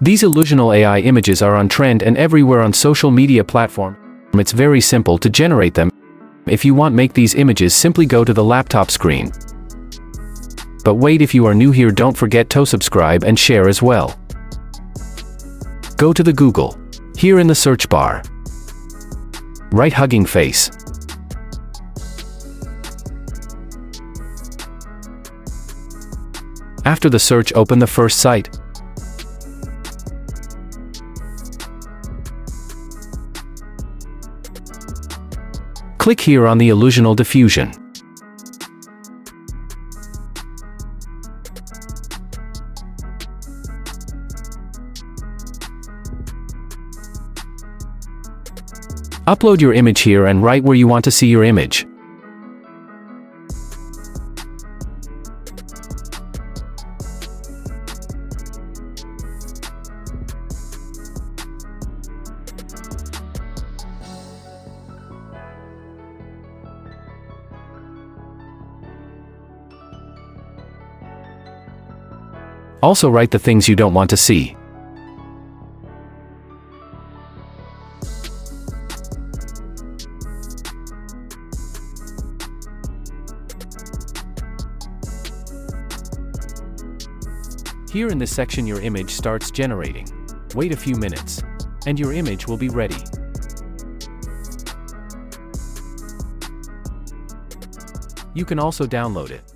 These illusional AI images are on trend and everywhere on social media platforms. It's very simple to generate them. If you want make these images, simply go to the laptop screen. But wait, if you are new here, don't forget to subscribe and share as well. Go to the Google. Here in the search bar, write hugging face. After the search, open the first site. Click here on the illusional diffusion. Upload your image here and write where you want to see your image. Also write the things you don't want to see. Here in this section, your image starts generating. Wait a few minutes, and your image will be ready. You can also download it.